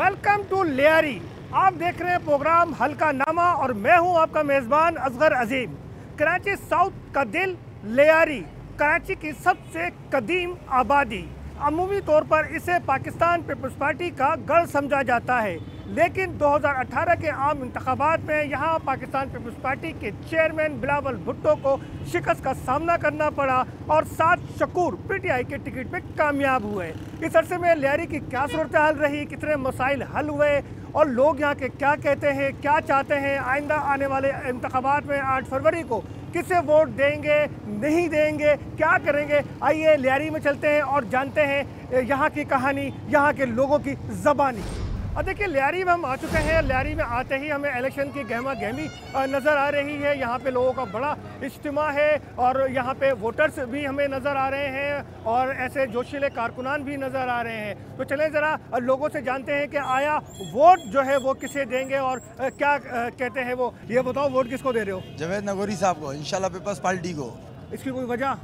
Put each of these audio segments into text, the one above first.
Welcome to Lyari. आप देख रहे हैं प्रोग्राम हल्का नामा और मैं हूं आपका मेज़बान असगर अजीम। कराची साउथ का दिल लियारी, कराची की सबसे कदीम आबादी। अमूमी तौर पर इसे पाकिस्तान पीपल्स पार्टी का गढ़ समझा जाता है, लेकिन 2018 के आम इंतखाबात में यहाँ पाकिस्तान पीपल्स पार्टी के चेयरमैन बिलावल भुट्टो को शिकस्त का सामना करना पड़ा और साद शकूर पीटीआई के टिकट पे कामयाब हुए। इस अरसे में लियारी की क्या सूरत हाल रही, कितने मसाइल हल हुए और लोग यहाँ के क्या कहते हैं, क्या चाहते हैं, आइंदा आने वाले इंतखाबात में 8 फरवरी को किसे वोट देंगे, नहीं देंगे, क्या करेंगे, आइए लियारी में चलते हैं और जानते हैं यहाँ की कहानी, यहाँ के लोगों की ज़बानी। और देखिए लियारी में हम आ चुके हैं। लियारी में आते ही हमें इलेक्शन की गहमा गहमी नज़र आ रही है। यहाँ पे लोगों का बड़ा इज्तिमा है और यहाँ पे वोटर्स भी हमें नज़र आ रहे हैं और ऐसे जोशीले कारकुनान भी नज़र आ रहे हैं। तो चलें ज़रा लोगों से जानते हैं कि आया वोट जो है वो किसे देंगे और क्या कहते हैं वो। ये बताओ वोट किसको दे रहे हो? जावेद नगोरी साहब को, इंशाल्लाह पीपल्स पार्टी को। इसकी कोई वजह?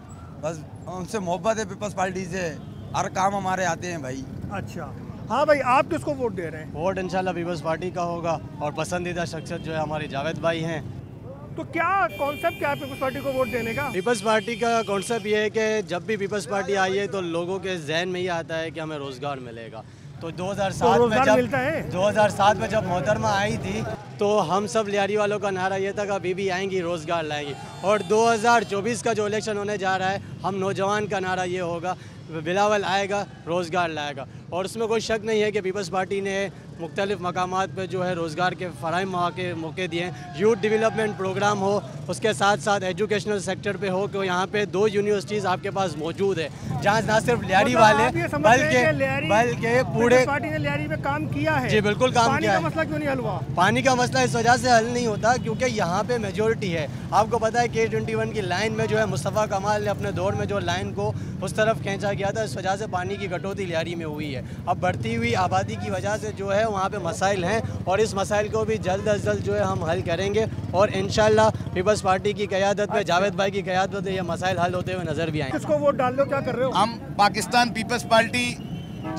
बस उनसे मोहब्बत है पीपल्स पार्टी से, हर काम हमारे आते हैं भाई। अच्छा, हाँ भाई, आप किसको वोट दे रहे हैं? वोट इंशाल्लाह पीपल्स पार्टी का होगा और पसंदीदा शख्सियत जो है हमारे जावेद भाई हैं। तो क्या कॉन्सेप्ट क्या है पीपल्स पार्टी को वोट देने का? पीपल्स पार्टी का कॉन्सेप्ट ये है कि जब भी पीपल्स पार्टी आई है तो लोगों के जहन में ये आता है कि हमें रोज़गार मिलेगा। तो 2007 में जब मोहतरमा आई थी तो हम सब लियारी वालों का नारा ये था कि बीबी आएंगी रोज़गार लाएंगी। और 2024 का जो इलेक्शन होने जा रहा है, हम नौजवान का नारा ये होगा बिलावल आएगा रोज़गार लाएगा। और उसमें कोई शक नहीं है कि पीपल्स पार्टी ने मुख्तलिफ़ मकामात पर जो है रोज़गार के फ़राहम मौके दिए हैं। यूथ डेवलपमेंट प्रोग्राम हो, उसके साथ साथ एजुकेशनल सेक्टर पे हो कि यहाँ पे 2 यूनिवर्सिटीज़ आपके पास मौजूद है, जहाँ ना सिर्फ लियारी वाले बल्कि पूरे पार्टी ने लियारी में काम किया है। जी बिल्कुल काम किया है। पानी का मसला क्यों नहीं हल हुआ? पानी का मसला इस वजह से हल नहीं होता क्योंकि यहाँ पे मेजोरिटी है। आपको पता है K21 की लाइन में जो है मुस्तफ़ा कमाल ने अपने दौर में जो लाइन को उस तरफ खींचा गया था, इस वजह से पानी की कटौती लियारी में हुई है। अब बढ़ती हुई आबादी की वजह से जो है वहाँ पे मसाइल हैं और इस मसाइल को भी जल्द अज जल्द जो है हम हल करेंगे और इंशाल्लाह पीपल्स पार्टी की क़यादत में, जावेद भाई की क़यादत में ये मसाइल हल होते हुए नज़र भी आएंगे। किसको वोट डाल दो, क्या कर रहे हो? हम पाकिस्तान पीपल्स पार्टी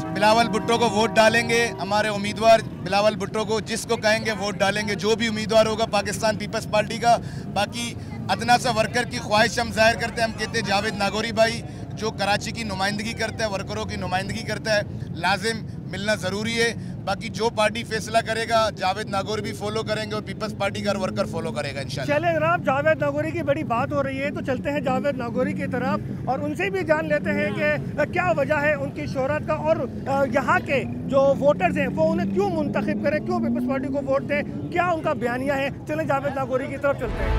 बिलावल भुट्टो को वोट डालेंगे। हमारे उम्मीदवार बिलावल भुट्टो को जिसको कहेंगे वोट डालेंगे, जो भी उम्मीदवार होगा पाकिस्तान पीपल्स पार्टी का। बाकी अदना सा वर्कर की ख्वाहिश हम जाहिर करते हैं, हम कहते हैं जावेद नागौरी भाई जो कराची की नुमाइंदगी करता है, वर्करों की नुमाइंदगी करता है, लाजिम मिलना ज़रूरी है। बाकी जो पार्टी फैसला करेगा जावेद नागौरी भी फॉलो करेंगे और पीपल्स पार्टी का वर्कर फॉलो करेगा इंशाल्लाह। चले जनाब, जावेद नागौरी की बड़ी बात हो रही है तो चलते हैं जावेद नागौरी की तरफ और उनसे भी जान लेते हैं कि क्या वजह है उनकी शोहरत का और यहाँ के जो वोटर्स हैं वो उन्हें क्यों मुंतखब करें, क्यों पीपल्स पार्टी को वोट दें, क्या उनका बयानिया है। चलें जावेद नागौरी की तरफ चलते हैं।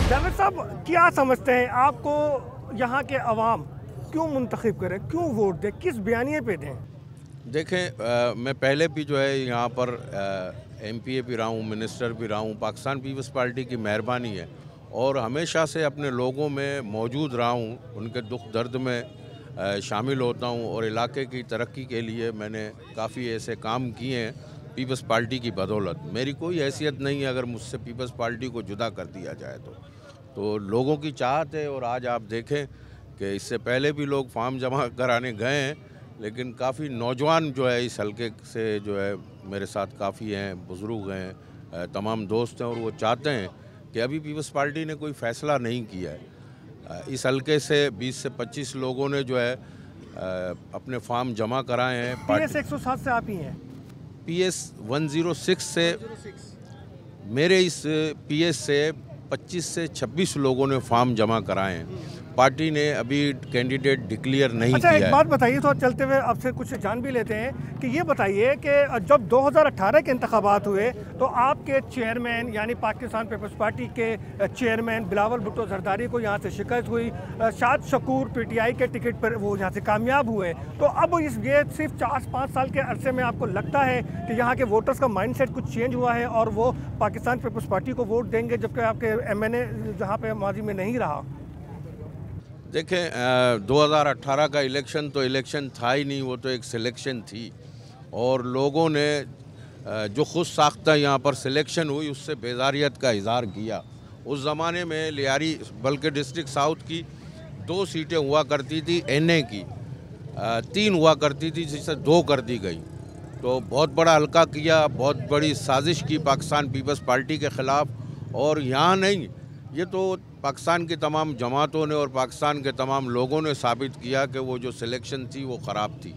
जावेद साहब, क्या समझते हैं आपको यहाँ के अवाम क्यों मुंतखब करें, क्यों वोट दें, किस बयानिए पे दें? देखें, मैं पहले भी जो है यहाँ पर MPA भी रहा हूँ, मिनिस्टर भी रहा हूँ। पाकिस्तान पीपल्स पार्टी की मेहरबानी है और हमेशा से अपने लोगों में मौजूद रहा हूँ, उनके दुख दर्द में शामिल होता हूँ और इलाके की तरक्की के लिए मैंने काफ़ी ऐसे काम किए हैं पीपल्स पार्टी की बदौलत। मेरी कोई हैसियत नहीं है अगर मुझसे पीपल्स पार्टी को जुदा कर दिया जाए तो लोगों की चाहत है। और आज आप देखें कि इससे पहले भी लोग फॉर्म जमा कराने गए हैं, लेकिन काफ़ी नौजवान जो है इस हलके से जो है मेरे साथ काफ़ी हैं, बुज़ुर्ग हैं, तमाम दोस्त हैं और वो चाहते हैं कि अभी पीपल्स पार्टी ने कोई फ़ैसला नहीं किया है। इस हलके से 20 से 25 लोगों ने जो है अपने फॉर्म जमा कराए हैं। PS 107 से आप ही हैं? PS 106 से मेरे इस PS से 25 से 26 लोगों ने फॉर्म जमा कराए हैं। पार्टी ने अभी कैंडिडेट डिक्लेयर नहीं किया है। एक बात बताइए, तो चलते हुए आपसे कुछ जान भी लेते हैं कि ये बताइए कि जब 2018 के इंतखाबात हुए तो आपके चेयरमैन यानी पाकिस्तान पीपल्स पार्टी के चेयरमैन बिलावल भुट्टो जरदारी को यहाँ से शिकस्त हुई, साद शकूर PTI के टिकट पर वो यहाँ से कामयाब हुए। तो अब ये सिर्फ 4-5 साल के अरसे में आपको लगता है कि यहाँ के वोटर्स का माइंडसेट कुछ चेंज हुआ है और वो पाकिस्तान पीपल्स पार्टी को वोट देंगे, जबकि आपके MNA जहाँ पे माजी में नहीं रहा? देखें, 2018 का इलेक्शन तो इलेक्शन था ही नहीं, वो तो एक सिलेक्शन थी और लोगों ने जो खुद साख्ता यहाँ पर सिलेक्शन हुई उससे बेजारियत का इज़हार किया। उस ज़माने में लियारी बल्कि डिस्ट्रिक्ट साउथ की 2 सीटें हुआ करती थी एनए की, 3 हुआ करती थी जिससे 2 कर दी गई। तो बहुत बड़ा हल्का किया, बहुत बड़ी साजिश की पाकिस्तान पीपल्स पार्टी के ख़िलाफ़। और यहाँ नहीं, ये तो पाकिस्तान की तमाम जमातों ने और पाकिस्तान के तमाम लोगों ने साबित किया कि वो जो सिलेक्शन थी वो ख़राब थी।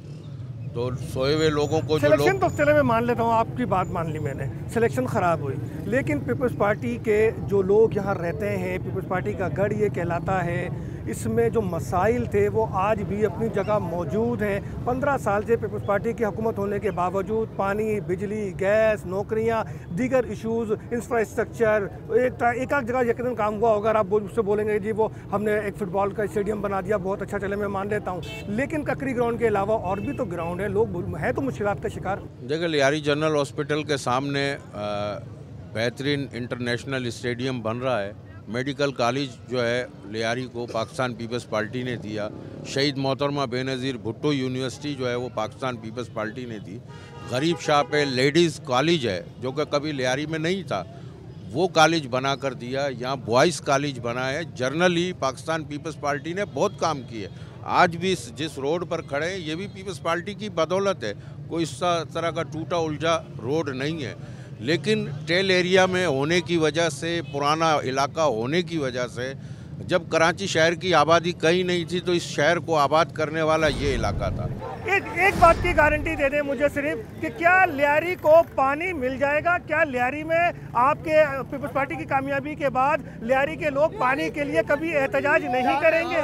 तो सोए हुए लोगों को जो सिलेक्शन तो चले मैं मान लेता हूँ, आपकी बात मान ली मैंने, सिलेक्शन ख़राब हुई, लेकिन पीपल्स पार्टी के जो लोग यहाँ रहते हैं, पीपल्स पार्टी का गढ़ ये कहलाता है, इसमें जो मसाइल थे वो आज भी अपनी जगह मौजूद हैं। 15 साल से पीपल्स पार्टी की हुकूमत होने के बावजूद पानी, बिजली, गैस, नौकरियाँ, दीगर इशूज़, इंफ्रास्ट्रक्चर, एक जगह यकीनन काम हुआ होगा। आप उससे बोलेंगे जी वो हमने एक फुटबॉल का स्टेडियम बना दिया, बहुत अच्छा, चले मैं मान लेता हूँ, लेकिन ककरी ग्राउंड के अलावा और भी तो ग्राउंड है, लोग हैं तो मुश्किलात का शिकार। देखिए, लियारी जनरल हॉस्पिटल के सामने बेहतरीन इंटरनेशनल स्टेडियम बन रहा है। मेडिकल कॉलेज जो है लियारी को पाकिस्तान पीपल्स पार्टी ने दिया। शहीद मोहतरमा बेनज़ीर भुट्टो यूनिवर्सिटी जो है वो पाकिस्तान पीपल्स पार्टी ने दी। गरीब शाह पे लेडीज़ कॉलेज है जो कि कभी लियारी में नहीं था, वो कॉलेज बना कर दिया। यहाँ बॉयज़ कॉलेज बना है। जर्नली पाकिस्तान पीपल्स पार्टी ने बहुत काम किए। आज भी जिस रोड पर खड़े हैं ये भी पीपल्स पार्टी की बदौलत है। कोई इस तरह का टूटा उलझा रोड नहीं है, लेकिन टेल एरिया में होने की वजह से, पुराना इलाका होने की वजह से, जब कराची शहर की आबादी कहीं नहीं थी तो इस शहर को आबाद करने वाला ये इलाका था। एक बात की गारंटी दे दें मुझे सिर्फ कि क्या लियारी को पानी मिल जाएगा? क्या लियारी में आपके पीपल्स पार्टी की कामयाबी के बाद लियारी के लोग पानी के लिए कभी एहतजाज नहीं करेंगे?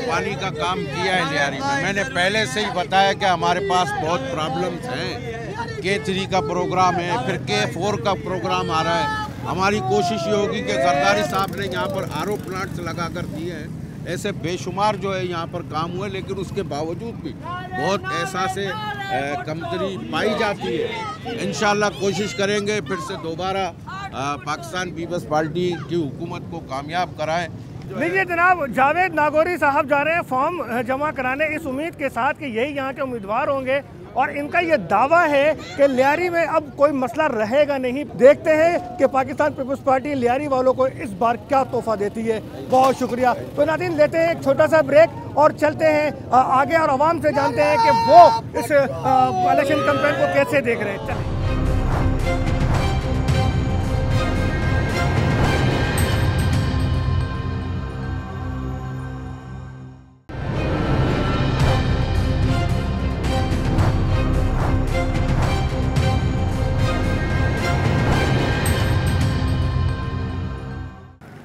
पानी का काम किया है लियारी में। मैंने पहले से ही बताया कि हमारे पास बहुत प्रॉब्लम्स हैं। K3 का प्रोग्राम है, फिर K4 का प्रोग्राम आ रहा है। हमारी कोशिश ये होगी कि जरदारी साहब ने यहाँ पर RO प्लांट्स लगा कर दिए हैं। ऐसे बेशुमार जो है यहाँ पर काम हुए, लेकिन उसके बावजूद भी बहुत एहसास कमतरी पाई जाती है। इंशाल्लाह कोशिश करेंगे फिर से दोबारा पाकिस्तान पीपल्स पार्टी की हुकूमत को कामयाब कराएं। लीजिए जनाब, जावेद नागौरी साहब जा रहे हैं फॉर्म जमा कराने, इस उम्मीद के साथ कि यही यहाँ के उम्मीदवार होंगे, और इनका ये दावा है कि लियारी में अब कोई मसला रहेगा नहीं। देखते हैं कि पाकिस्तान पीपल्स पार्टी लियारी वालों को इस बार क्या तोहफा देती है। बहुत शुक्रिया। तो नाज़रीन, लेते हैं एक छोटा सा ब्रेक और चलते हैं आगे और आवाम से जानते हैं कि वो इस इलेक्शन कैंपेन को कैसे देख रहे हैं। चलें।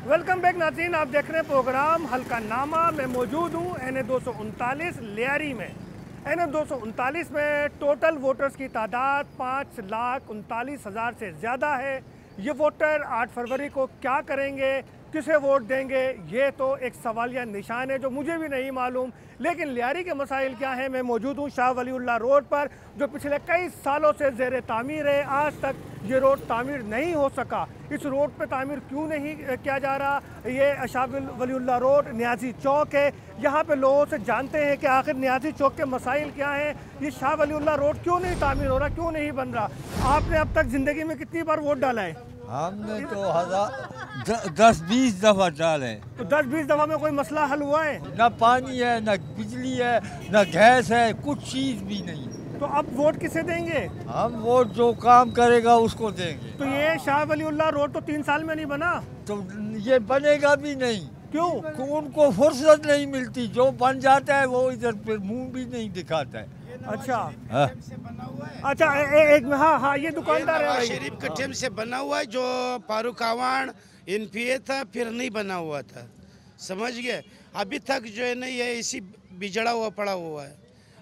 वेलकम बैक नाज़रीन, आप देख रहे हैं प्रोग्राम हल्का नामा। मैं मौजूद हूँ NA 239 लियारी में। NA 239 में टोटल वोटर्स की तादाद 5,39,000 से ज़्यादा है। ये वोटर 8 फरवरी को क्या करेंगे, किसे वोट देंगे, ये तो एक सवालिया निशान है जो मुझे भी नहीं मालूम। लेकिन लियारी के मसाइल क्या हैं? मैं मौजूद हूँ शाह वलीउल्लाह रोड पर, जो पिछले कई सालों से ज़ेर तामीर है। आज तक ये रोड तामीर नहीं हो सका। इस रोड पे तामीर क्यों नहीं किया जा रहा? ये शाह वलीउल्लाह रोड न्याजी चौक है। यहाँ पे लोगों से जानते हैं कि आखिर न्याजी चौक के मसाइल क्या हैं। ये शाह वलीउल्लाह रोड क्यों नहीं तामीर हो रहा, क्यों नहीं बन रहा? आपने अब तक ज़िंदगी में कितनी बार वोट डाला है? हमने तो 10-20 दफा डाले। तो 10-20 दफा में कोई मसला हल हुआ है? न पानी है, न बिजली है, न गैस है, कुछ चीज भी नहीं। तो अब वोट किसे देंगे? हम वोट जो काम करेगा उसको देंगे। तो ये शाह वलीउल्लाह रोड तो 3 साल में नहीं बना, तो ये बनेगा भी नहीं। क्यों? उनको फुर्सत नहीं मिलती, जो बन जाता है वो इधर फिर मुंह भी नहीं दिखाता है। अच्छा हाँ। अच्छा, एक हाँ, ये दुकानदार है शरीफ का टीम से बना हुआ है, जो फारूक आवान NPA था, फिर नहीं बना हुआ था, समझ गए। अभी तक जो है ना ये इसी बिजड़ा हुआ पड़ा हुआ है।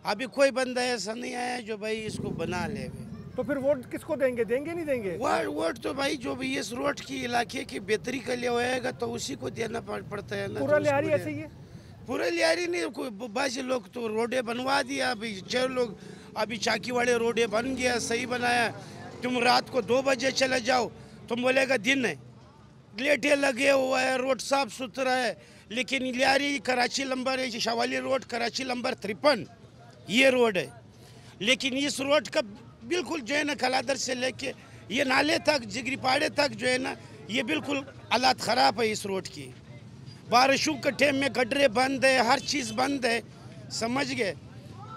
अभी कोई बंदा ऐसा नहीं आया जो भाई इसको बना ले। तो फिर वोट किसको देंगे? देंगे नहीं देंगे? वोट तो भाई जो भी इस रोड की इलाके की बेहतरी के लिए होएगा तो उसी को देना पड़ता है ना। पूरा लियारी ऐसे ही है? पूरा लियारी नहीं, कोई बाजी लोग तो रोडे बनवा दिया। अभी 4 लोग, अभी चाकी वाले रोडे बन गया, सही बनाया। तुम रात को 2 बजे चले जाओ, तुम बोलेगा दिन है, लेटे लगे हुआ है, रोड साफ सुथरा है। लेकिन Lyari Karachi number, Shahwali road Karachi number 53 ये रोड है। लेकिन इस रोड का बिल्कुल जो है ना कलादर से लेके ये नाले तक, जिगरी पाड़े तक जो है ना, ये बिल्कुल हालात ख़राब है इस रोड की। बारिशों के टाइम में गड्ढे बंद है, हर चीज़ बंद है, समझ गए।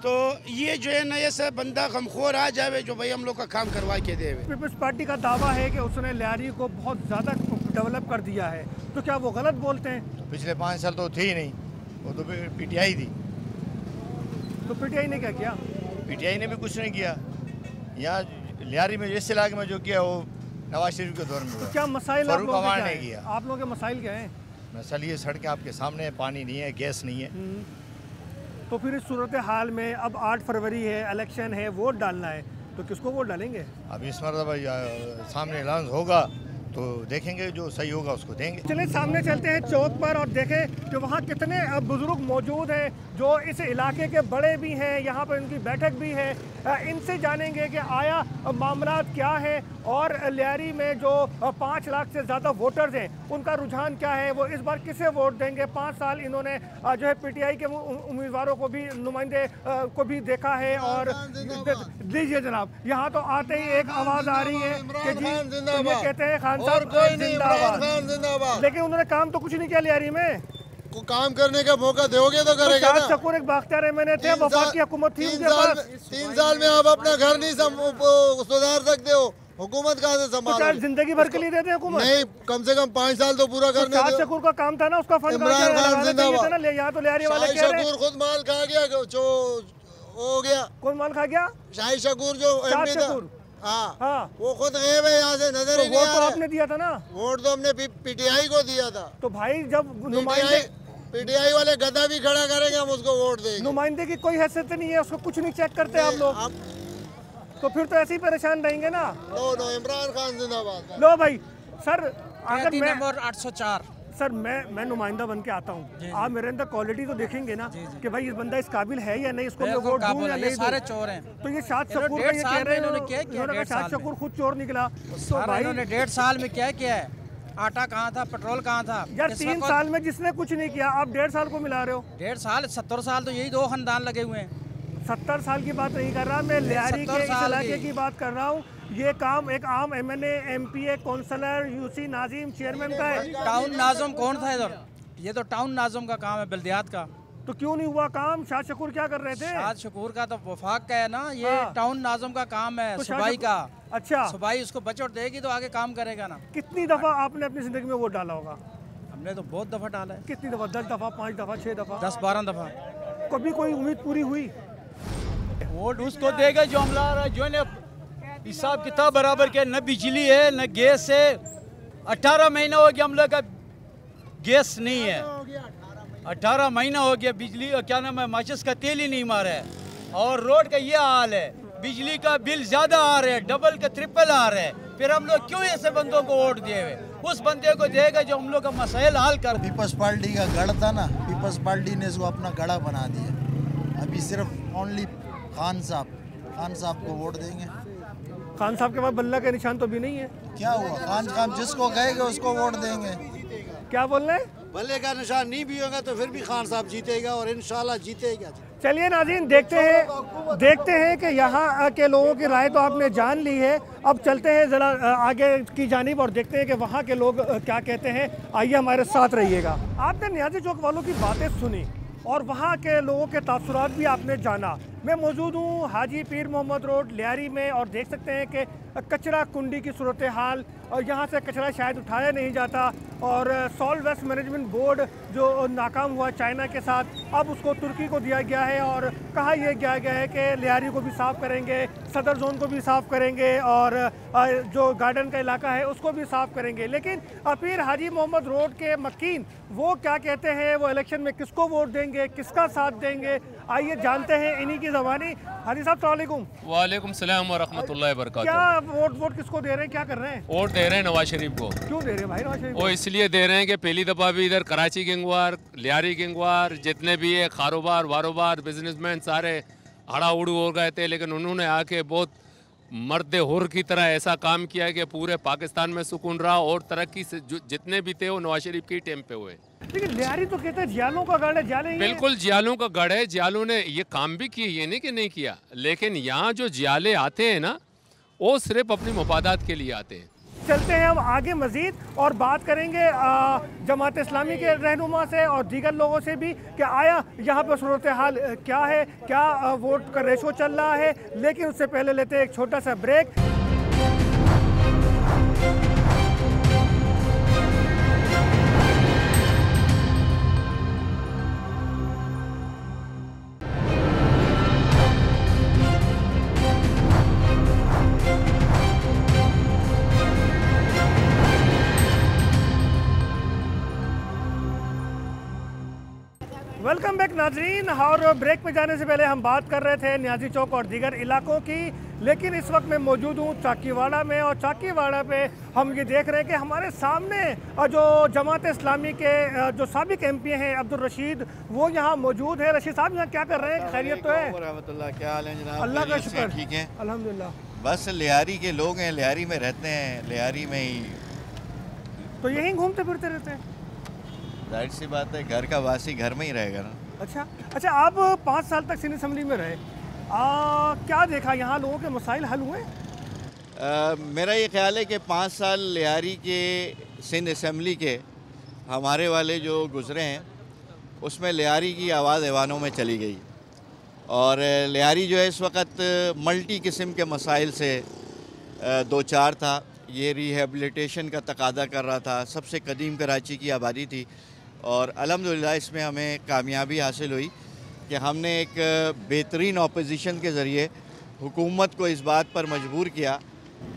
तो ये जो है ना, ऐसा बंदा गमखोर आ जावे जो भाई हम लोग का काम करवा के दे। पीपल्स पार्टी का दावा है कि उसने लियारी को बहुत ज़्यादा डेवलप कर दिया है, तो क्या वो गलत बोलते हैं? पिछले 5 साल तो थी ही नहीं, वो तो पीटीआई थी। तो पीटीआई ने क्या किया? पीटीआई ने भी कुछ नहीं किया। यहाँ लियारी में इस इलाके में जो किया वो नवाज शरीफ के दौर में हुआ। क्या मसाइल आप लोगों के क्या ने हैं? किया। आप लोगों के मसाइल क्या हैं? मसल ये सड़कें आपके सामने है, पानी नहीं है, गैस नहीं है। तो फिर इस सूरत हाल में अब 8 फरवरी है, इलेक्शन है, वोट डालना है, तो किसको वोट डालेंगे? अब इस मरतबा सामने ऐलान होगा तो देखेंगे, जो सही होगा उसको देंगे। चलिए सामने चलते हैं चौक पर और देखें कि वहाँ कितने बुजुर्ग मौजूद हैं जो इस इलाके के बड़े भी हैं, यहाँ पर इनकी बैठक भी है। इनसे जानेंगे कि आया मामला क्या है और लियारी में जो 5 लाख से ज़्यादा वोटर्स हैं उनका रुझान क्या है, वो इस बार किसे वोट देंगे। 5 साल इन्होंने जो है पीटीआई के उम्मीदवारों को भी, नुमाइंदे को भी देखा है। और लीजिए जनाब, यहाँ तो आते ही एक आवाज़ आ रही है कि जी ये कहते हैं खान साहब जिंदाबाद, लेकिन उन्होंने काम तो कुछ नहीं किया लियारी में। को काम करने का मौका दोगे तो करेगा ना। शकूर एक बाख्तियार मैंने थे, वफाक की हुकूमत थी उनके पास। 3 साल में आप अपना घर नहीं सुधार सकते हो, हुकूमत कहाँ से संभालोगे? जिंदगी भर के लिए देते हैं हुकूमत? नहीं, कम से कम 5 साल तो पूरा करने दो। शकूर का काम था ना, उसका फंड इमरान खान जिंदाबाद। यहाँ तो लियारी वाले कह रहे हैं शकूर खुद माल खा गया, जो हो गया। कौन माल खा गया? शाहिद शकूर जो एमपी था, हाँ, वो खुद गैब है, यहाँ से नजर ही नहीं आ रहा। वोट तो आपने दिया था ना? वोट तो हमने पीटीआई को दिया था। तो भाई जब नुमाइंदे पीटीआई वाले गधा भी खड़ा करेंगे, हम उसको वोट देंगे। नुमाइंदे की कोई हैसियत नहीं है, उसको कुछ नहीं चेक करते आप लोग, तो फिर तो ऐसे ही परेशान रहेंगे ना। नो, इमरान खान जिंदाबाद। लो भाई सर, अगर मैं नंबर 804 सर मैं नुमाइंदा बन के आता हूँ, आप मेरे अंदर क्वालिटी तो देखेंगे ना कि भाई इस बंदा इस काबिल है या नहीं, इसको मैं वोट दूं या नहीं। सारे चोर हैं। तो ये शाद शकूर का ये कह रहे हैं, शाद शकूर खुद चोर निकला। तो भाई इन्होंने 1.5 साल में क्या किया है? आटा कहाँ था, पेट्रोल कहाँ था? यार 3 साल में जिसने कुछ नहीं किया, आप 1.5 साल को मिला रहे हो। 1.5 साल 70 साल तो यही 2 खानदान लगे हुए हैं। 70 साल की बात नहीं कर रहा मैं, लियारी के इस इलाके की बात कर रहा हूँ। ये काम एक आम एमएनए, एमपीए, काउंसलर, यूसी नाजिम, चेयरमैन का है। टाउन नाज़िम कौन था इधर? ये तो टाउन नाज़िम का काम है, बल्दियात का। तो क्यों नहीं हुआ काम? शाद शकूर क्या कर रहे थे? शाद शकूर का तो वफाक का है ना, ये टाउन नाज़िम का काम है, सुबाई का। अच्छा, सुबाई उसको बचत देगी तो आगे काम करेगा ना। कितनी दफा आपने अपनी जिंदगी में वोट डाला होगा? हमने तो बहुत दफा डाला है। कितनी दफा? 10 दफा, 5 दफा, 6 दफा, 10-12 दफा। कभी कोई उम्मीद पूरी हुई? वोट उसको देगा जो हमला जो ने हिसाब किताब बराबर के, न बिजली है न गैस है। 18 महीना हो गया हम लोग का गैस नहीं है, 18 महीना हो गया बिजली, क्या नाम है, माचिस का तेल ही नहीं मारा है। और रोड का ये हाल है, बिजली का बिल ज्यादा आ रहा है, डबल का ट्रिपल आ रहा है। फिर हम लोग क्यों ऐसे बंदों को वोट दिए हुए? उस बंदे को देगा जो हम लोग का मसाइल हल कर। पीपल्स पार्टी का गढ़ था ना, पीपल्स पार्टी ने इसको अपना गढ़ा बना दिया। अभी सिर्फ ओनली खान साहब को वोट देंगे। खान साहब के पास बल्ला का निशान तो भी नहीं है। क्या हुआ? खान जिसको कहेगा उसको वोट देंगे। क्या बोल रहे हैं? बल्ले का निशान नहीं भी होगा तो फिर भी खान साहब जीतेगा और इंशाल्लाह जीतेगा। चलिए नाज़रीन, देखते हैं कि यहाँ के लोगों की राय तो आपने जान ली है। अब चलते हैं ज़रा आगे की जानिब और देखते हैं कि वहाँ के लोग क्या कहते हैं। आइए हमारे साथ रहिएगा। आपने नियाज़ी चौक वालों की बातें सुनी और वहाँ के लोगों के तासुरात भी आपने जाना। मैं मौजूद हूँ हाजी पीर मोहम्मद रोड लियारी में और देख सकते हैं कि कचरा कुंडी की सूरत हाल, और यहाँ से कचरा शायद उठाया नहीं जाता। और सॉल्ट वेस्ट मैनेजमेंट बोर्ड जो नाकाम हुआ चाइना के साथ, अब उसको तुर्की को दिया गया है और कहा यह गया है कि लियारी को भी साफ़ करेंगे, सदर जोन को भी साफ़ करेंगे और जो गार्डन का इलाका है उसको भी साफ़ करेंगे। लेकिन पीर हाजी मोहम्मद रोड के मकीन वो क्या कहते हैं, वो इलेक्शन में किसको वोट देंगे, किसका साथ देंगे, आइए जानते हैं इन्हीं की ज़बानी। हाजी साहब अस्सलाम वालेकुम। वालेकुम सलाम व रहमतुल्लाहि व बरकातहू। क्या वोट किसको दे रहे हैं, क्या कर रहे हैं? वोट दे रहे हैं नवाज शरीफ को। क्यों दे रहे हैं भाई नवाज शरीफ? वो इसलिए दे रहे हैं कि पहली दफ़ा भी इधर कराची गैंगवार, लियारी गैंगवार, जितने भी है कारोबार वारोबार बिजनेसमैन सारे हड़ा उड़ू हो गए थे, लेकिन उन्होंने आके बहुत मर्द हुर की तरह ऐसा काम किया कि पूरे पाकिस्तान में सुकून रहा और तरक्की से जितने भी थे वो नवाज शरीफ के टाइम पे हुए। लेकिन लियारी तो कहते हैं जियालों का गढ़ है, जियाले बिल्कुल जियालों का गढ़ है। जियालों ने ये काम भी किए, ये नहीं कि नहीं किया, लेकिन यहाँ जो जियाले आते हैं ना वो सिर्फ अपनी मफादात के लिए आते हैं। चलते हैं हम आगे मज़ीद और बात करेंगे जमात इस्लामी के रहनुमा से और दीगर लोगों से भी कि आया यहाँ पर सूरत हाल क्या है, क्या वोट का रेशो चल रहा है। लेकिन उससे पहले लेते हैं एक छोटा सा ब्रेक। वेलकम बैक नाजरीन। और ब्रेक पे जाने से पहले हम बात कर रहे थे न्याजी चौक और दीगर इलाकों की, लेकिन इस वक्त मैं मौजूद हूँ चाकीवाड़ा में। और चाकीवाड़ा पे हम ये देख रहे हैं कि हमारे सामने जो जमात इस्लामी के जो साबिक MP हैं अब्दुल रशीद, वो यहाँ मौजूद है। रशीद साहब यहाँ क्या कर रहे हैं? खैरियत तो है? क्या हाल है जनाब? अल्लाह का शुक्र, ठीक है अल्हम्दुलिल्लाह। बस लियारी के लोग हैं, लियारी में रहते हैं, लियारी में ही तो यहीं घूमते फिरते रहते हैं? जाहिर सी बात है, घर का वासी घर में ही रहेगा ना। अच्छा, आप 5 साल तक सिंध असम्बली में रहे, क्या देखा यहाँ लोगों के मसाइल हल हुए? मेरा ये ख्याल है कि 5 साल लियारी के सिंध असम्बली के हमारे वाले जो गुज़रे हैं उसमें लियारी की आवाज़ ऐवानों में चली गई। और लियारी जो है इस वक्त मल्टी किस्म के मसाइल से दो चार था। ये रिहेबिलिटेशन का तकादा कर रहा था। सबसे कदीम कराची की आबादी थी और अल्हम्दुलिल्लाह इसमें हमें कामयाबी हासिल हुई कि हमने एक बेहतरीन अपोजिशन के ज़रिए हुकूमत को इस बात पर मजबूर किया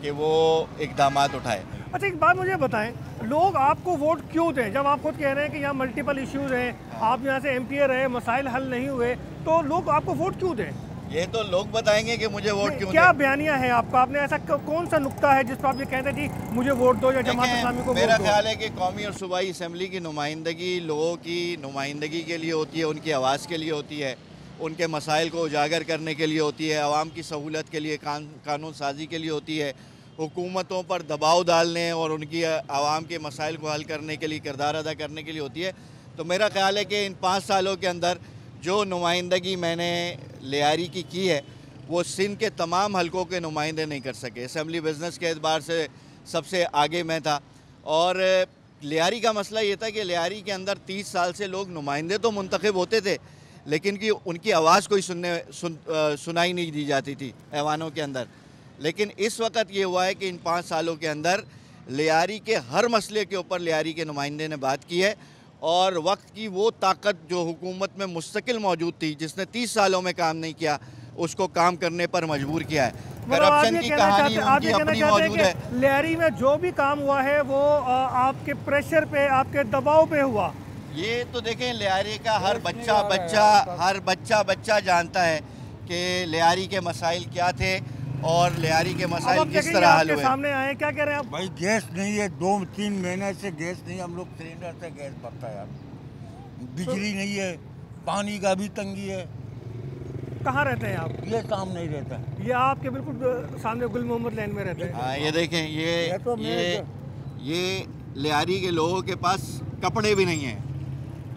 कि वो इक़दामात उठाए। अच्छा, एक बात मुझे बताएं, लोग आपको वोट क्यों दें? जब आप खुद कह रहे हैं कि यहाँ मल्टीपल इश्यूज़ हैं, आप यहाँ से MP रहे, मसाइल हल नहीं हुए, तो लोग आपको वोट क्यों दें? ये तो लोग बताएंगे कि मुझे वोट क्यों क्या बयानिया है आपका? आपने ऐसा कौन सा नुक्ता है जिस पर आप ये कहते हैं कि मुझे वोट दो या जमात इस्लामी को? मेरा ख्याल है कि कौमी और सूबाई असम्बली की नुमाइंदगी लोगों की नुमाइंदगी के लिए होती है, उनकी आवाज़ के लिए होती है, उनके मसाइल को उजागर करने के लिए होती है, आवाम की सहूलत के लिए, कानून साजी के लिए होती है, हुकूमतों पर दबाव डालने और उनकी आवाम के मसाइल को हल करने के लिए, किरदार अदा करने के लिए होती है। तो मेरा ख्याल है कि इन 5 सालों के अंदर जो नुमाइंदगी मैंने लियारी की है वो सिंध के तमाम हलकों के नुमाइंदे नहीं कर सके। असम्बली बिज़नेस के एतबार से सबसे आगे मैं था। और लियारी का मसला ये था कि लियारी के अंदर 30 साल से लोग नुमाइंदे तो मुंतखब होते थे, लेकिन कि उनकी आवाज़ कोई सुनाई नहीं दी जाती थी ऐवानों के अंदर। लेकिन इस वक्त ये हुआ है कि इन 5 सालों के अंदर लियारी के हर मसले के ऊपर लियारी के नुमाइंदे ने बात की है। और वक्त की वो ताकत जो हुकूमत में मुस्तकिल मौजूद थी, जिसने 30 सालों में काम नहीं किया, उसको काम करने पर मजबूर किया है। करप्शन की कहानी उनकी अपनी मौजूद है। लियारी में जो भी काम हुआ है वो आपके प्रेशर पे, आपके दबाव पे हुआ। ये तो देखें, लियारी का हर बच्चा जानता है कि लियारी के मसाइल क्या थे और लियारी के मसाइल किस तरह हल हुए। सामने आए, क्या कह रहे हैं आप? भाई गैस नहीं है, 2-3 महीने से गैस नहीं, हम लोग सिलेंडर से गैस भरता है यार। बिजली नहीं है, पानी का भी तंगी है। कहाँ रहते हैं आप? ये सामने ही रहता है। ये आपके बिल्कुल सामने गुल मोहम्मद लैन में रहते हैं। हाँ, ये देखें, ये लियारी के लोगों के पास कपड़े भी नहीं हैं।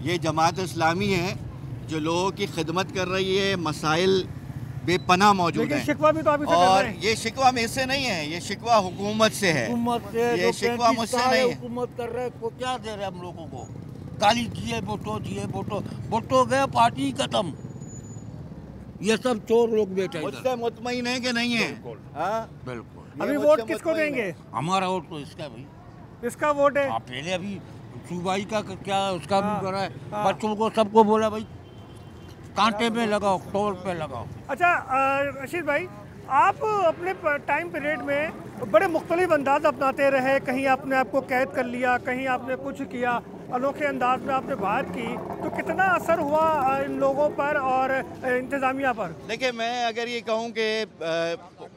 ये जमात इस्लामी है जो लोगों की खिदमत कर रही है, मसाइल बेपनाह मौजूद है। शिकवा भी तो आप और ये शिकवा मेरे से नहीं है, ये शिकवा हुकूमत से है। ये शिकवा मुझसे नहीं है। हुकूमत कर रहे हैं, क्या दे रहे हम लोगों को? गाली दिए, वोटो गए, पार्टी खत्म। ये सब चोर लोग बैठे हैं। मुझसे मुतमईन है कि नहीं है? बिल्कुल। अभी वोट किसको देंगे? हमारा वोट तो इसका भाई, इसका वोट है। पहले अभी सूबाई का क्या उसका भी करा है। बच्चों को सबको बोला भाई कांटे पे लगाओ, टोल पे लगाओ। अच्छा रशीद भाई, आप अपने टाइम पीरियड में बड़े मुख्तलिफ अंदाज अपनाते रहे। कहीं आपने आपको कैद कर लिया, कहीं आपने कुछ किया, अनोखे अंदाज में आपने बात की, तो कितना असर हुआ इन लोगों पर और इंतज़ामिया पर? देखिए, मैं अगर ये कहूँ कि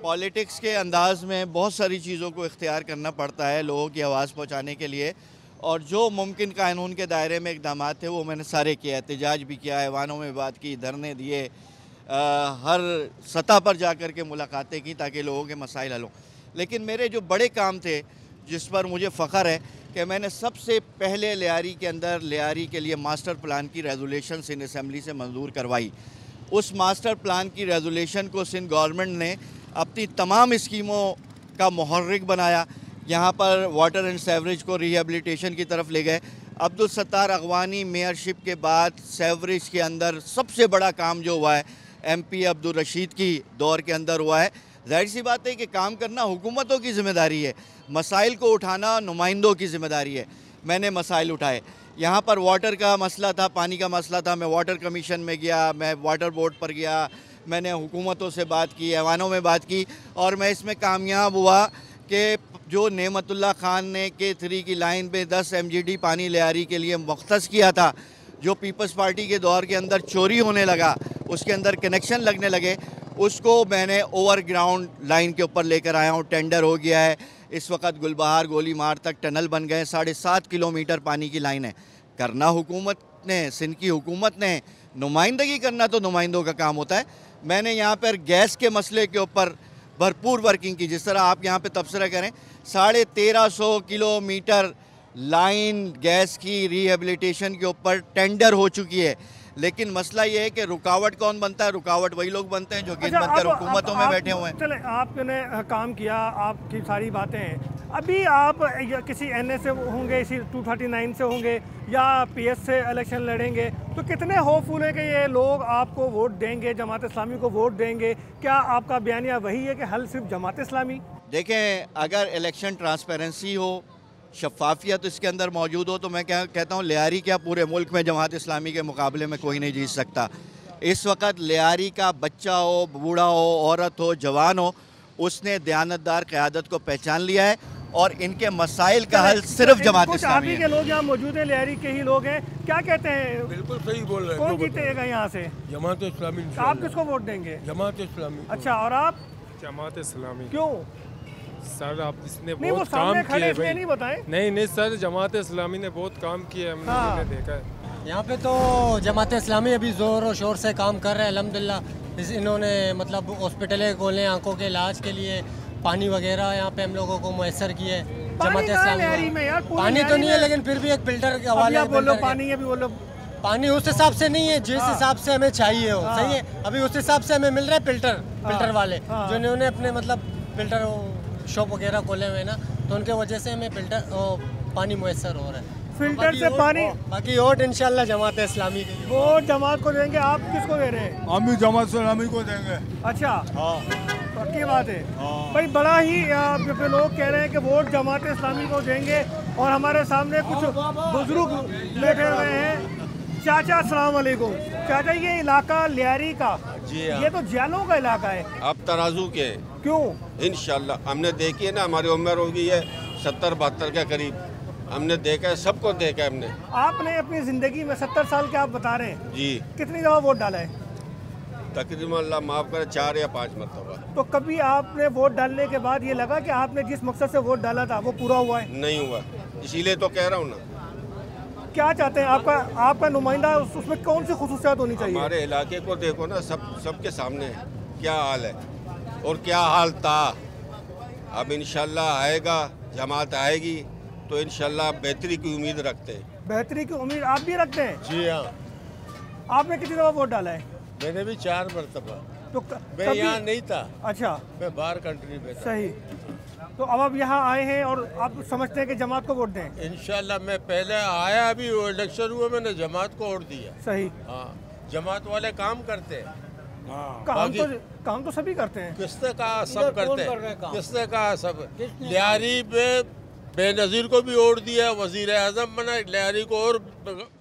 पॉलिटिक्स के अंदाज में बहुत सारी चीज़ों को इख्तियार करना पड़ता है लोगों की आवाज़ पहुँचाने के लिए, और जो मुमकिन कानून के दायरे में इक़दाम थे वो मैंने सारे किया। एहतजाज भी किया, ऐवानों में बात की, धरने दिए, हर सतह पर जा कर के मुलाकातें की ताकि लोगों के मसाइल हल हों। लेकिन मेरे जो बड़े काम थे जिस पर मुझे फ़ख्र है कि मैंने सबसे पहले लियारी के अंदर लियारी के लिए मास्टर प्लान की रेजोल्यूशन सिंध असम्बली से मंजूर करवाई। उस मास्टर प्लान की रेजोल्यूशन को सिंध गवर्नमेंट ने अपनी तमाम स्कीमों का मुहर्रिक बनाया यहाँ पर वाटर एंड सेवरेज को रिहेबिलिटेशन की तरफ ले गए। अब्दुल सत्तार अगवानी मेयरशिप के बाद सेवरेज के अंदर सबसे बड़ा काम जो हुआ है MP अब्दुल रशीद की दौर के अंदर हुआ है। जाहिर सी बात है कि काम करना हुकूमतों की ज़िम्मेदारी है, मसाइल को उठाना नुमाइंदों की ज़िम्मेदारी है। मैंने मसाइल उठाए। यहाँ पर वाटर का मसला था, पानी का मसला था, मैं वाटर कमीशन में गया, मैं वाटर बोर्ड पर गया, मैंने हुकूमतों से बात की, ऐवानों में बात की और मैं इसमें कामयाब हुआ कि जो नेमतुल्ला खान ने K3 की लाइन पे 10 MGD पानी लियारी के लिए मुख्तस किया था, जो पीपल्स पार्टी के दौर के अंदर चोरी होने लगा, उसके अंदर कनेक्शन लगने लगे, उसको मैंने ओवरग्राउंड लाइन के ऊपर लेकर आया हूँ। टेंडर हो गया है, इस वक्त गुलबहार गोलीमार तक टनल बन गए, 7.5 किलोमीटर पानी की लाइन है। करना हुकूमत ने, सिंध की हुकूमत ने, नुमाइंदगी करना तो नुमाइंदों का काम होता है। मैंने यहाँ पर गैस के मसले के ऊपर भरपूर वर्किंग की। जिस तरह आप यहाँ पे तबसरा करें, 1350 किलोमीटर लाइन गैस की रिहेबिलिटेशन के ऊपर टेंडर हो चुकी है, लेकिन मसला ये है कि रुकावट कौन बनता है? रुकावट वही लोग बनते हैं जो गिन बनकर हुकूमतों में बैठे हुए हैं। चले, आपने काम किया, आपकी सारी बातें हैं। अभी आप किसी NA से होंगे, इसी 239 से होंगे या PS से इलेक्शन लड़ेंगे, तो कितने होपफुल हैं कि ये लोग आपको वोट देंगे, जमात इस्लामी को वोट देंगे? क्या आपका बयानिया वही है कि हल सिर्फ जमात इस्लामी? देखें, अगर इलेक्शन ट्रांसपेरेंसी हो, शफाफियत इसके अंदर मौजूद हो, तो मैं क्या कहता हूँ, लियारी क्या पूरे मुल्क में जमात इस्लामी के मुकाबले में कोई नहीं जीत सकता। इस वक्त लियारी का बच्चा हो, बूढ़ा हो, औरत हो, जवान हो, उसने दयानतदार क़यादत को पहचान लिया है और इनके मसाइल का हल सिर्फ जमात इस्लामी है। के लोग यहाँ मौजूद हैं, लियारी के ही लोग हैं, क्या कहते हैं? बिल्कुल सही बोल रहे हैं। कौन जीतेगा यहाँ से? जमात इस्लामी। आप किसको वोट देंगे? जमात इस्लामी। अच्छा, और आप? जमात इस्लामी। क्यों सर? आप इसने नहीं, बहुत काम किया है। नहीं बताएं। नहीं सर, जमात इस्लामी ने बहुत काम किया है, हमने देखा है। यहाँ पे तो जमात इस्लामी अभी ज़ोर और शोर से काम कर रहे हैं अल्हम्दुलिल्लाह। इन्होंने मतलब हॉस्पिटलें खोले आंखों के इलाज के लिए, पानी वगैरह यहाँ पे हम लोगों को मुयसर किए जमात इस्लामी। पानी तो नहीं है, लेकिन फिर भी एक फिल्टर के हवाले बोलो, पानी अभी बोलो। पानी उस हिसाब से नहीं है जिस हिसाब से हमें चाहिए हो, सही है। अभी उस हिसाब से हमें मिल रहा है फिल्टर वाले, जो इन्होंने अपने मतलब फिल्टर शॉप वगैरह खोले हुए ना, तो उनके वजह से हमें फिल्टर पानी मुयसर हो रहा है। फिल्टर से पानी। बाकी वोट इंशाल्लाह जमात इस्लामी के वोट जमात को देंगे। आप किसको दे रहे हैं? हम भी जमात इस्लामी को देंगे। अच्छा, पक्की बात है भाई। बड़ा ही लोग कह रहे हैं कि वोट जमात इस्लामी को देंगे। और हमारे सामने कुछ बुजुर्ग बैठे हुए हैं। चाचा अस्सलाम वालेकुम। चाचा, ये इलाका लियारी का, ये तो जालों का इलाका है। अब तराजू के क्यों? इंशाल्लाह हमने देखी है ना, हमारी उम्र हो गई है 70-72 के करीब, हमने देखा है, सबको देखा है हमने। आपने अपनी जिंदगी में 70 साल के आप बता रहे हैं जी, कितनी दफा वोट डाला है? तकरीबन अल्लाह माफ करे 4 या 5 मरतबा। तो कभी आपने वोट डालने के बाद ये लगा कि आपने जिस मकसद से वोट डाला था वो पूरा हुआ है? नहीं हुआ, इसीलिए तो कह रहा हूँ ना। क्या चाहते हैं? आपका नुमाइंदा, उसमें कौन सी खुसूसियात होनी चाहिए? हमारे इलाके को देखो ना, सबके सामने क्या हाल है और क्या हाल था। अब इंशाल्लाह आएगा, जमात आएगी तो इंशाल्लाह बेहतरी की उम्मीद रखते हैं। बेहतरी की उम्मीद आप भी रखते हैं? जी हाँ। आपने कितनी दफा वोट डाला है? मैंने भी 4 मरतबा। तो मैं यहाँ नहीं था। अच्छा, मैं बाहर कंट्री में था। सही। तो अब आप यहाँ आए हैं और आप समझते हैं कि जमात को वोट दें? इंशाल्लाह। मैं पहले आया, अभी इलेक्शन हुआ, मैंने जमात को वोट दिया। सही। हाँ, जमात वाले काम करते हैं। काम तो सभी करते हैं। किसने कहा सब करते हैं? किसने कहा सब? लियारी में बेनज़ीर को भी वोट दिया, वज़ीर आज़म बना, लियारी को और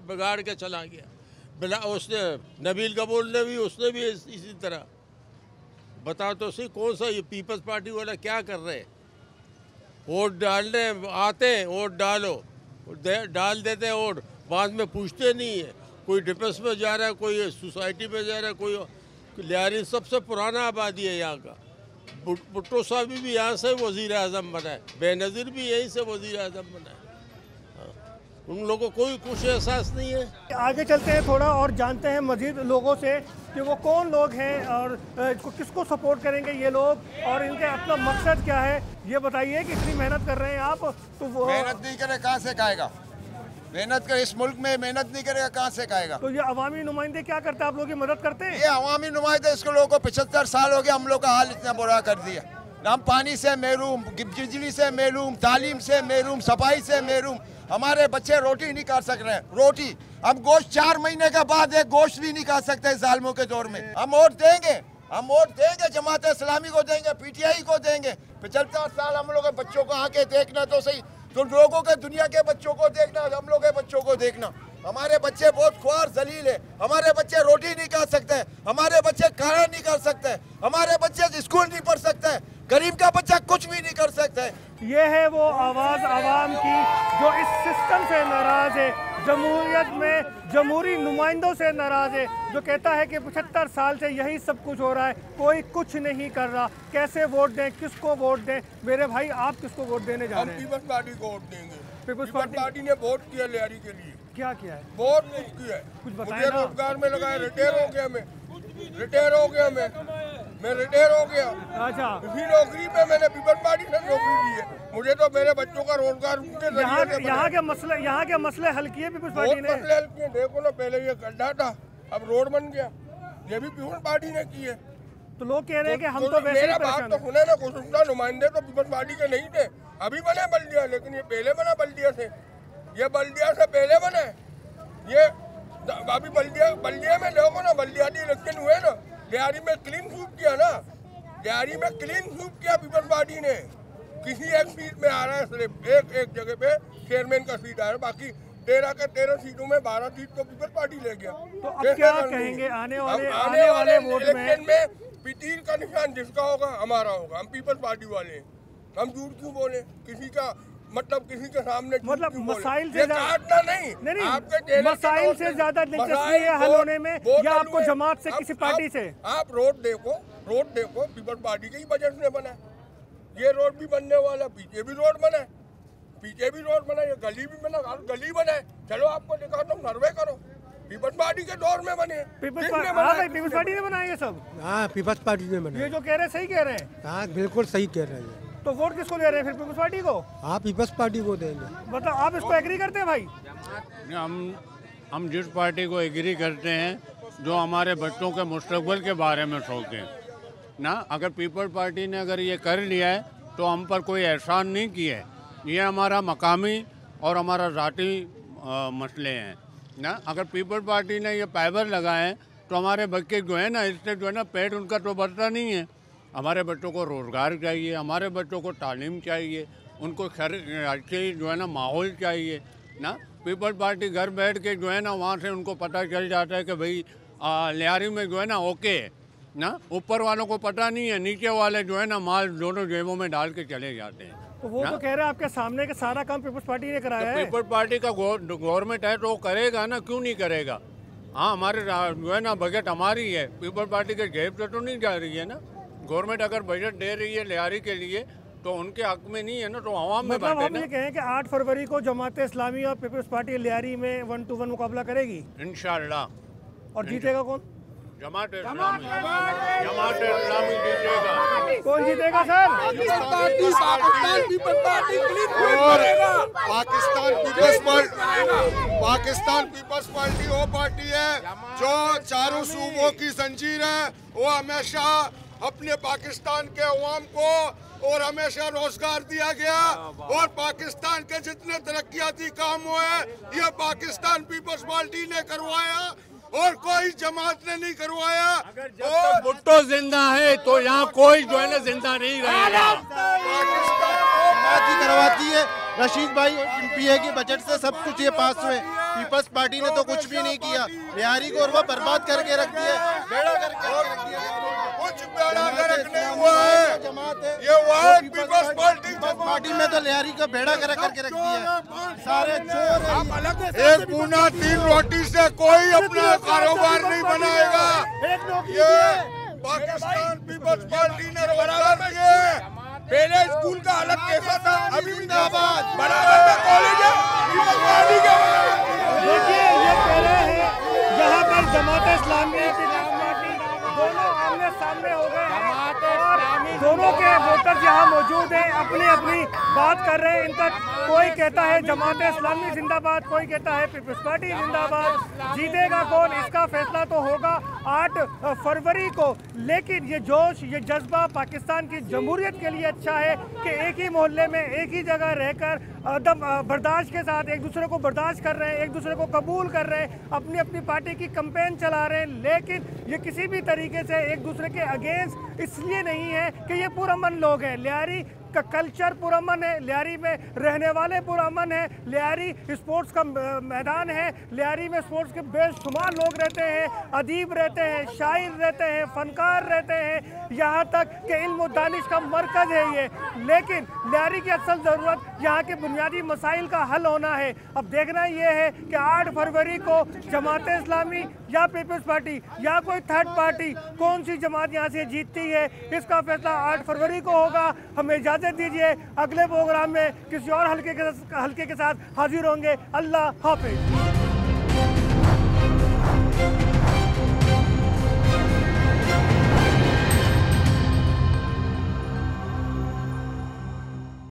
बिगाड़ के चला गया। उसने नबील कपूर ने भी, उसने भी इसी तरह। बताओ तो सही, कौन सा ये पीपल्स पार्टी वाला क्या कर रहे हैं? वोट डालने आते हैं, वोट डालो, डाल देते हैं वोट, बाद में पूछते नहीं है। कोई डिफेंस में जा रहा है, कोई सोसाइटी में जा रहा है, कोई। लियारी सबसे पुराना आबादी है यहाँ का। भुट्टो साहब भी यहाँ से वज़ीर आज़म बना है, बेनज़ीर भी यहीं से वज़ीर आज़म बना है। उन लोगों को कोई कुछ एहसास नहीं है। आगे चलते हैं थोड़ा और जानते हैं मजीद लोगों से कि वो कौन लोग हैं और किसको सपोर्ट करेंगे ये लोग, और इनके अपना मकसद क्या है। ये बताइए कि इतनी मेहनत कर रहे हैं आप, तो वो मेहनत नहीं करे कहाँ से खाएगा? मेहनत कर, इस मुल्क में मेहनत नहीं करेगा कहाँ से खाएगा? तो ये अवामी नुमाइंदे क्या करते हैं? आप लोग की मदद करते हैं? ये अवामी नुमाइंदे, इसको लोगों को 75 साल हो गया, हम लोग का हाल इतना बुरा कर दिया। हम पानी से महरूम, बिजली से महरूम, तालीम से महरूम, सफाई से महरूम। हमारे बच्चे रोटी नहीं खा सक रहे हैं, रोटी। हम गोश्त 4 महीने के बाद एक गोश्त भी नहीं खा सकते जालिमों के दौर में। हम वोट देंगे, हम वोट देंगे, जमात इस्लामी को देंगे, पीटीआई को देंगे। 75 साल हम लोग के बच्चों को आके देखना तो सही, तुम लोगों के दुनिया के बच्चों को देखना, हम लोग के बच्चों को देखना। हमारे बच्चे बहुत ख्वार जलील है, हमारे बच्चे रोटी नहीं खा सकते, हमारे बच्चे खाना नहीं कर सकते, हमारे बच्चे स्कूल नहीं पढ़ सकते, गरीब का बच्चा कुछ भी नहीं कर सकता है। ये है वो आवाज़ आवाम की जो इस सिस्टम से नाराज़ है, जमहूरियत में जमहूरी नुमाइंदों से नाराज़ है, जो कहता है कि 75 साल से यही सब कुछ हो रहा है, कोई कुछ नहीं कर रहा। कैसे वोट दें, किसको वोट दें? मेरे भाई, आप किसको वोट देने जा रहे हैं? हम पीपल्स पार्टी को वोट देंगे। पीपल्स पार्टी ने वोट किया लियारी के लिए। क्या किया है? बहुत कुछ किया है, कुछ मुझे बताएं ना। रोजगार में लगाया, रिटायर हो गया मैं रिटायर हो गया। अच्छा, इसी नौकरी पे मैंने पीपल्स पार्टी से नौकरी ली है। मुझे तो मेरे बच्चों का रोजगार उनके यहाँ के मसले हल किए पीपल्स पार्टी ने। मसले हल किए। देखो ना, पहले ये गड्ढा था, अब रोड बन गया, ये भी पीपल्स पार्टी ने की है। तो लोग कह रहे हैं कि हम तो वैसे ही बात तो सुने ना, कुछ नुमाइंदे तो पीपल्स पार्टी के नहीं थे, अभी बने बल्दिया, लेकिन ये पहले बना बल्दिया से, ये बल्दिया से पहले बना है। ये अभी बल्दिया में देखो ना, बल्दियाती इलेक्शन हुए ना, लियारी में क्लीन स्वीप किया ना, लियारी में क्लीन स्वीप किया पीपल्स पार्टी ने। किसी एक सीट में आ रहा है सिर्फ एक जगह पे चेयरमैन का सीट आ रहा है, बाकी 13 के 13 सीटों में 12 सीट तो पीपल्स पार्टी ले गया। तो अब क्या कहेंगे आने वाले वोट में? तीर का निशान जिसका होगा हमारा होगा। हम पीपल्स पार्टी वाले हैं, हम झूठ क्यों बोले किसी का, मतलब किसी के सामने, मतलब मसाइल से काटना नहीं, आपके मसाइल से ज्यादा दिलचस्पी है हल होने में, या आपको जमात से किसी पार्टी से? आप रोड देखो पीपल्स पार्टी के ही बजट में बना, ये रोड भी बनने वाला, पीछे भी रोड बना, ये गली भी बना, गली बना है। चलो आपको दिखाता हूँ, सर्वे करो, पीपल्स पार्टी के दौर में बने। पीपल्स पार्टी ने बनाया ये सब? हाँ, पीपल्स पार्टी ने बनाया। ये जो कह रहे हैं सही कह रहे हैं? हाँ, बिल्कुल सही कह रहे हैं। तो वोट किसको दे रहे हैं फिर? पीपल्स पार्टी को? हाँ, पीपल्स पार्टी को देंगे। मतलब आप इसको एग्री करते हैं भाई? हम जिस पार्टी को एग्री करते हैं जो हमारे बच्चों के मुस्तकबिल के बारे में सोचें ना। अगर पीपल्स पार्टी ने अगर ये कर लिया है तो हम पर कोई एहसान नहीं किया है, ये हमारा मकामी और हमारा ज़ाती मसले हैं ना। अगर पीपल्स पार्टी ने ये पाइबर लगाए हैं तो हमारे बच्चे जो है ना, इससे जो है ना पेट उनका तो भरता नहीं है। हमारे बच्चों को रोज़गार चाहिए, हमारे बच्चों को तालीम चाहिए, उनको अच्छी जो है ना माहौल चाहिए ना। पीपल्स पार्टी घर बैठ के जो है ना, वहाँ से उनको पता चल जाता है कि भाई लियारी में जो है ना ओके ना, ऊपर वालों को पता नहीं है, नीचे वाले जो है ना माल दोनों जेबों में डाल के चले जाते हैं। तो वो तो कह रहे हैं आपके सामने के सारा काम पीपल्स पार्टी ने कराया है। पीपल्स पार्टी का गवर्नमेंट है तो वो करेगा ना, क्यों नहीं करेगा? हाँ, हमारे जो है ना बजट हमारी है, पीपल्स पार्टी के जेब से तो नहीं जा रही है ना। गवर्नमेंट अगर बजट दे रही है लियारी के लिए तो उनके हक में नहीं है ना, तो आवाम में बांटे ना। हम ये कहें कि 8 फरवरी को जमात इस्लामी और पीपल्स पार्टी लियारी में 1-to-1 मुकाबला करेगी इंशाल्लाह। और जीतेगा कौन? जमात इस्लामी जीतेगा। कौन जीतेगा सर? पाकिस्तान पीपल्स पार्टी वो पार्टी है जो चारों सूबों की जंजीर है। वो हमेशा अपने पाकिस्तान के अवाम को और हमेशा रोजगार दिया गया, और पाकिस्तान के जितने तरक्याती काम हुए ये पाकिस्तान पीपल्स पार्टी ने करवाया और कोई जमात ने नहीं करवाया। और भुट्टो जिंदा है तो यहाँ कोई जो है ना जिंदा नहीं रहेगा। करवाती है रशीद भाई, एमपीए के बजट से सब कुछ ये पास हुए। पीपल्स पार्टी ने तो कुछ भी नहीं किया, लियारी को और वो बर्बाद करके रख दिया, बेड़ा करके रख दिया। कुछ बेड़ा गर्क नहीं हुआ है, ये हुआ है पीपल्स पार्टी में तो लियारी का बेड़ा गर्क करके रख दिया। सारे चोर एक पूना 3 रोटी से कोई अपना कारोबार नहीं बनाएगा। ये पाकिस्तान पीपल्स पार्टी ने बराबर किए। पहले स्कूल का हालत कैसा था, अभी जिंदाबाद, बराबर में कॉलेज है, पीपल्स पार्टी के। देखिए ये कह रहे हैं यहाँ पर जमात इस्लामी दोनों आमने सामने हो गए हैं और दोनों के वोटर्स यहाँ मौजूद हैं, अपनी अपनी बात कर रहे हैं। इनका कोई कहता है जमात इस्लामी जिंदाबाद, कोई कहता है पीपल्स पार्टी जिंदाबाद। जीतेगा कौन, इसका फैसला तो होगा 8 फरवरी को। लेकिन ये जोश, ये जज्बा पाकिस्तान की जमहूरियत के लिए अच्छा है कि एक ही मोहल्ले में एक ही जगह रहकर अदम बर्दाश्त के साथ एक दूसरे को बर्दाश्त कर रहे हैं, एक दूसरे को कबूल कर रहे हैं, अपनी अपनी पार्टी की कैंपेन चला रहे हैं। लेकिन ये किसी भी तरीके से एक दूसरे के अगेंस्ट इसलिए नहीं है कि ये पुरअमन लोग हैं। लियारी का कल्चर पुरअमन है, लियारी में रहने वाले पुरअमन है, लियारी स्पोर्ट्स का मैदान है, लियारी में स्पोर्ट्स के बेशुमार लोग रहते हैं, अदीब रहते हैं, शायर रहते हैं, फनकार रहते हैं, यहाँ तक कि इल्म और दानिश का मरकज़ है ये। लेकिन लियारी की असल ज़रूरत यहाँ के बुनियादी मसाइल का हल होना है। अब देखना ये है कि 8 फरवरी को जमात इस्लामी या पीपल्स पार्टी या कोई थर्ड पार्टी कौन सी जमात यहाँ से जीतती है, इसका फैसला 8 फरवरी को होगा। हमें इजाज़त दीजिए, अगले प्रोग्राम में किसी और हल्के के साथ हाजिर होंगे। अल्लाह हाफिज़।